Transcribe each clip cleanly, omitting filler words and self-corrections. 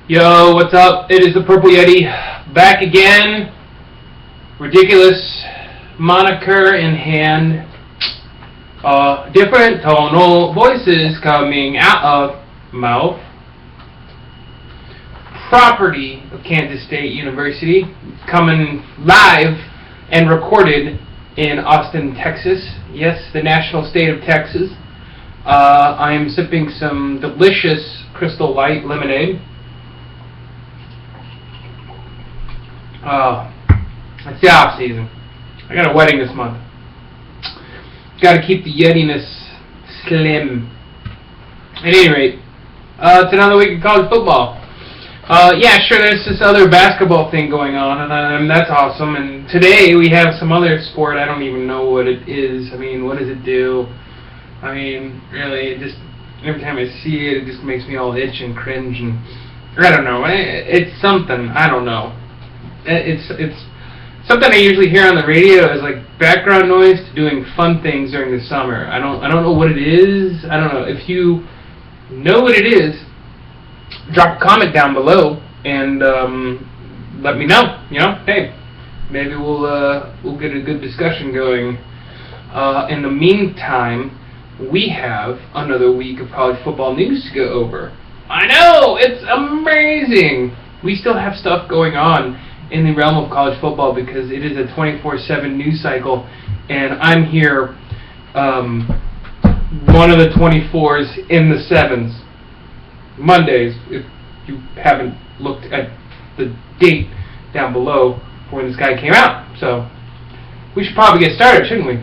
Yo, what's up? It is the Purple Yeti, back again. Ridiculous moniker in hand. Different tonal voices coming out of mouth. Property of Kansas State University, coming live and recorded in Austin, Texas. Yes, the national state of Texas. I am sipping some delicious Crystal Light lemonade. It's the off season. I got a wedding this month. Got to keep the Yetiness slim. At any rate, it's another week of college football. Yeah, sure, there's this other basketball thing going on, and that's awesome. And today we have some other sport. I don't even know what it is. I mean, what does it do? I mean, really, it just, every time I see it, it just makes me all itch and cringe, and I don't know. It's something. I don't know. It's something I usually hear on the radio as like background noise to doing fun things during the summer. I don't know what it is. I don't know. If you know what it is, drop a comment down below and let me know. You know, hey, maybe we'll get a good discussion going. In the meantime, we have another week of college football news to go over. I know, it's amazing. We still have stuff going on in the realm of college football because it is a 24/7 news cycle, and I'm here, one of the 24s in the 7s. Mondays, if you haven't looked at the date down below for when this guy came out. So, we should probably get started, shouldn't we?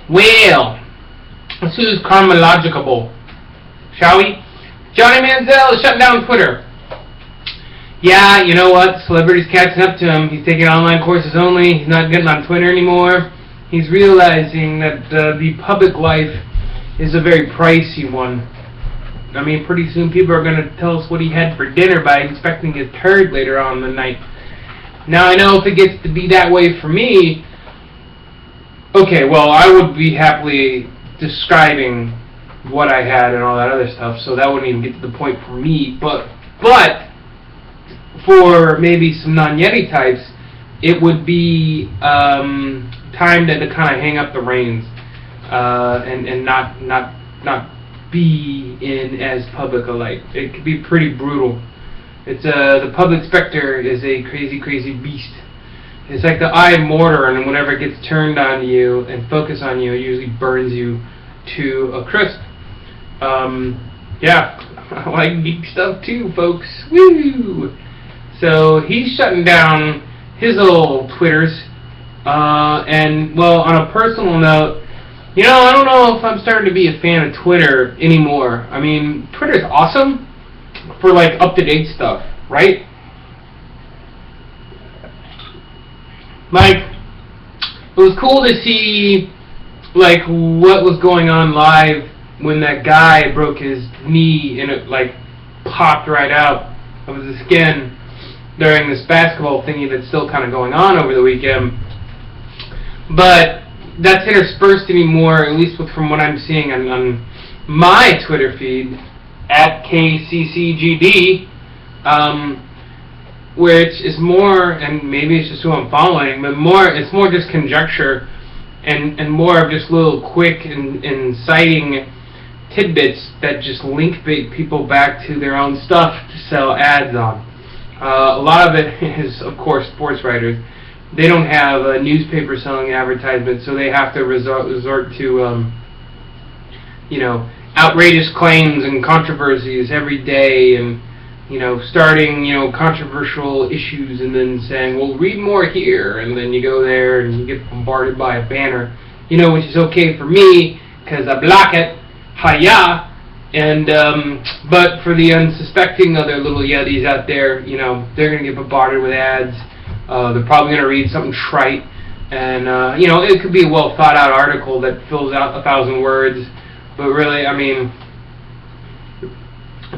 Well, let's do this chronological, shall we? Johnny Manziel is shutting down Twitter. Yeah, you know what? Celebrities catching up to him. He's taking online courses only. He's not getting on Twitter anymore. He's realizing that the public life is a very pricey one. I mean, pretty soon people are going to tell us what he had for dinner by inspecting his turd later on in the night. Now, I know if it gets to be that way for me, okay, well, I would be happily describing what I had and all that other stuff, so that wouldn't even get to the point for me. But for maybe some non-Yeti types, it would be time to kind of hang up the reins and not be in as public a light. It could be pretty brutal. It's the public specter is a crazy beast. It's like the eye of Mordor, and whenever it gets turned on you and focused on you, it usually burns you to a crisp. Yeah, I like geek stuff too, folks. Woo! So he's shutting down his little Twitters. And, well, on a personal note, you know, I don't know if I'm starting to be a fan of Twitter anymore. I mean, Twitter's awesome for, like, up-to-date stuff, right? Like, it was cool to see, like, what was going on live when that guy broke his knee and it, like, popped right out of his skin during this basketball thingy that's still kind of going on over the weekend. But that's interspersed anymore, at least from what I'm seeing on my Twitter feed, at KCCGD, which is more, and maybe it's just who I'm following, but it's more just conjecture and more of just little quick and inciting tidbits that just link people back to their own stuff to sell ads on. A lot of it is, of course, sports writers. They don't have a newspaper selling advertisements, so they have to resort to, you know, outrageous claims and controversies every day, and, you know, starting, you know, controversial issues and then saying, well, read more here, and then you go there and you get bombarded by a banner, you know, which is okay for me, because I block it, hi-ya, and, but for the unsuspecting other little Yetis out there, you know, they're going to get bombarded with ads. They're probably going to read something trite, and, you know, it could be a well-thought-out article that fills out 1,000 words, but really, I mean,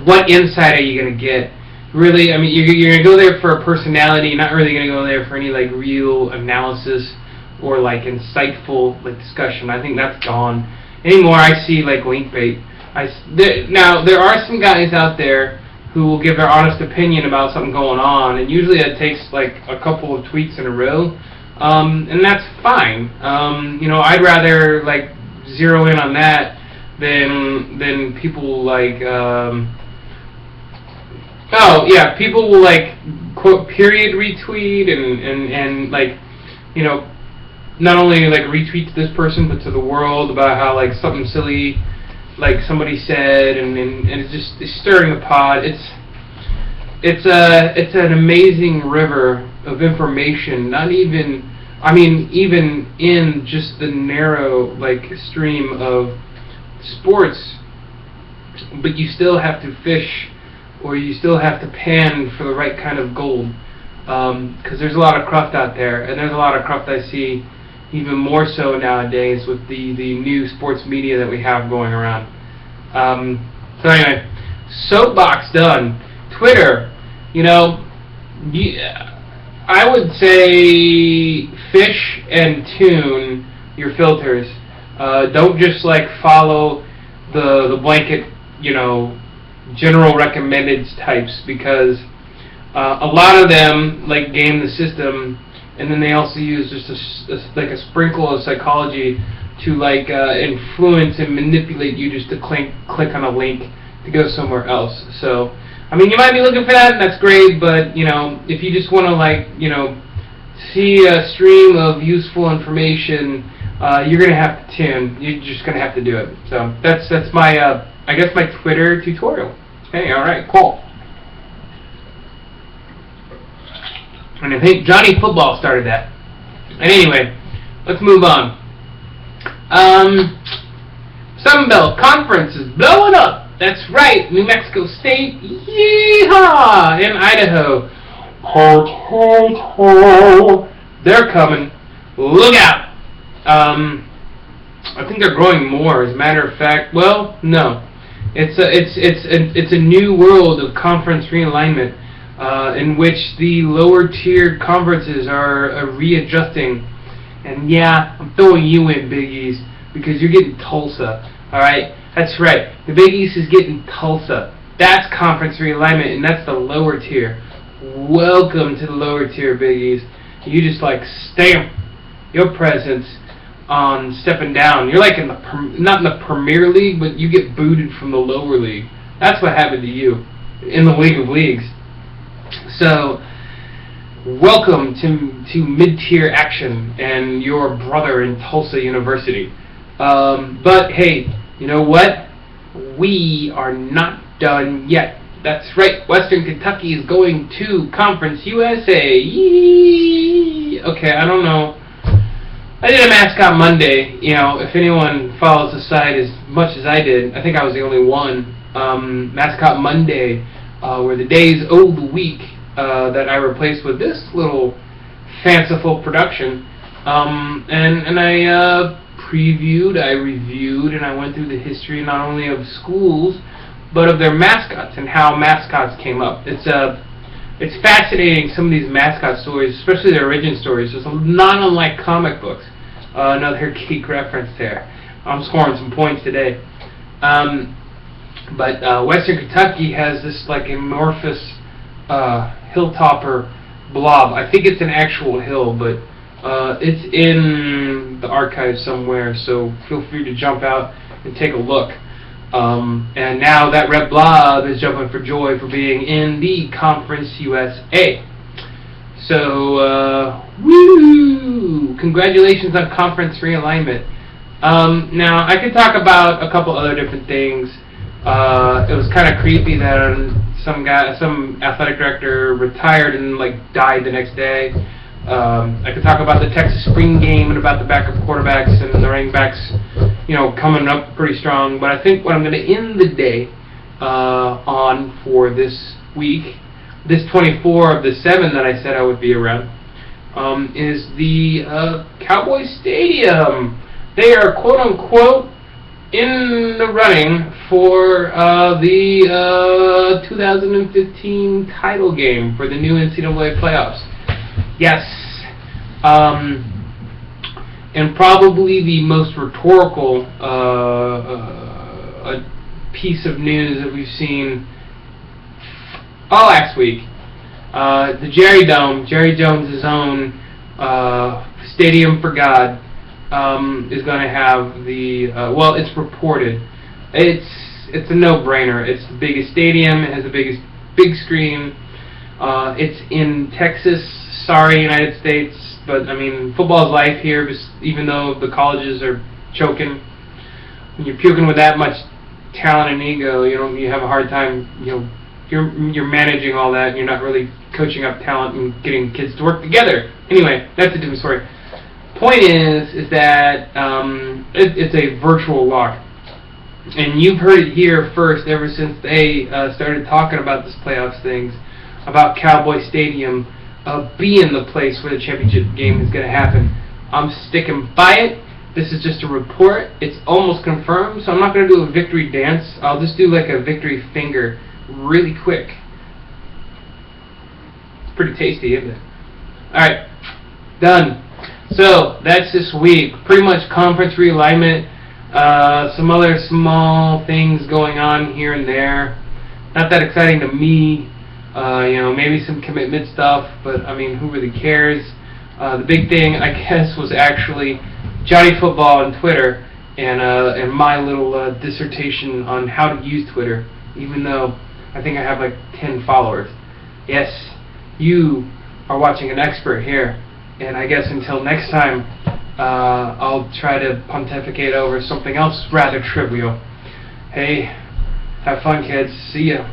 what insight are you going to get? Really, I mean, you're going to go there for a personality, you're not really going to go there for any, like, real analysis or, like, insightful, like, discussion. I think that's gone. Anymore, I see like link bait. Now there are some guys out there who will give their honest opinion about something going on, and usually it takes like a couple of tweets in a row, and that's fine. I'd rather like zero in on that than people like. People will like quote period retweet and like not only like retweet to this person but to the world about how like something silly like somebody said and it's stirring the pot. It's an amazing river of information. Even in just the narrow like stream of sports, but you still have to fish or you still have to pan for the right kind of gold, because there's a lot of cruft out there, and there's a lot of cruft I see even more so nowadays with the new sports media that we have going around. So anyway, soapbox done. Twitter, I would say fish and tune your filters. Don't just like follow the blanket, general recommended types, because a lot of them like game the system, and then they also use just a sprinkle of psychology to like influence and manipulate you just to click on a link to go somewhere else. So you might be looking for that, and that's great, but if you just want to like see a stream of useful information, you're gonna have to tune. You're just gonna have to do it. So that's my I guess my Twitter tutorial. Hey, all right, cool. And I think Johnny Football started that. And anyway, let's move on. Sun Belt Conference is blowing up. That's right, New Mexico State, yeehaw, and Idaho. They're coming. Look out. I think they're growing more. As a matter of fact, well, no. It's a new world of conference realignment, in which the lower tier conferences are readjusting. And yeah, I'm throwing you in, Big East, because you're getting Tulsa. All right, that's right. The Big East is getting Tulsa. That's conference realignment, and that's the lower tier. Welcome to the lower tier, Big East. You just like stamp your presence on stepping down. You're like not in the Premier League, but you get booted from the lower league. That's what happened to you in the League of Leagues. So, welcome to mid-tier action and your brother in Tulsa University. But hey, you know what? We are not done yet. That's right. Western Kentucky is going to Conference USA. Yee! Okay, I don't know. I did a Mascot Monday. If anyone follows the site as much as I did, I think I was the only one. Mascot Monday were the days of the week that I replaced with this little fanciful production. And I previewed, I reviewed, and I went through the history not only of schools, but of their mascots and how mascots came up. It's fascinating, some of these mascot stories, especially their origin stories. It's not unlike comic books. Another geek reference there. I'm scoring some points today. But Western Kentucky has this like amorphous hilltopper blob. I think it's an actual hill, but it's in the archive somewhere, so feel free to jump out and take a look. And now that red blob is jumping for joy for being in the Conference USA. So, woo! Congratulations on conference realignment. Now, I could talk about a couple other different things. It was kind of creepy that some athletic director retired and died the next day. I could talk about the Texas spring game and about the backup quarterbacks and the running backs, coming up pretty strong. But I think what I'm going to end the day on for this week, this 24 of the 7 that I said I would be around, is the Cowboy Stadium. They are quote-unquote in the running for the 2015 title game for the new NCAA playoffs. Yes. and probably the most rhetorical piece of news that we've seen all last week. The Jerry Dome, Jerry Jones' own Stadium for God, is going to have the, well, it's reported. It's a no-brainer. It's the biggest stadium. It has the biggest big screen. It's in Texas. Sorry, United States, but I mean, football's life here. Even though the colleges are choking, when you're puking with that much talent and ego, you have a hard time. You're managing all that. You're not really coaching up talent and getting kids to work together. Anyway, that's a different story. Point is that it's a virtual lock. And you've heard it here first ever since they started talking about this playoffs things, about Cowboy Stadium being the place where the championship game is going to happen. I'm sticking by it. This is just a report. It's almost confirmed, so I'm not going to do a victory dance. I'll just do like a victory finger really quick. It's pretty tasty, isn't it? Alright, done. So, that's this week. Pretty much conference realignment. Some other small things going on here and there. Not that exciting to me. Maybe some commitment stuff, but I mean, who really cares? The big thing, I guess, was actually Johnny Football on Twitter and my little dissertation on how to use Twitter, even though I think I have like 10 followers. Yes, you are watching an expert here, and I guess until next time, I'll try to pontificate over something else rather trivial. Hey, have fun, kids. See ya.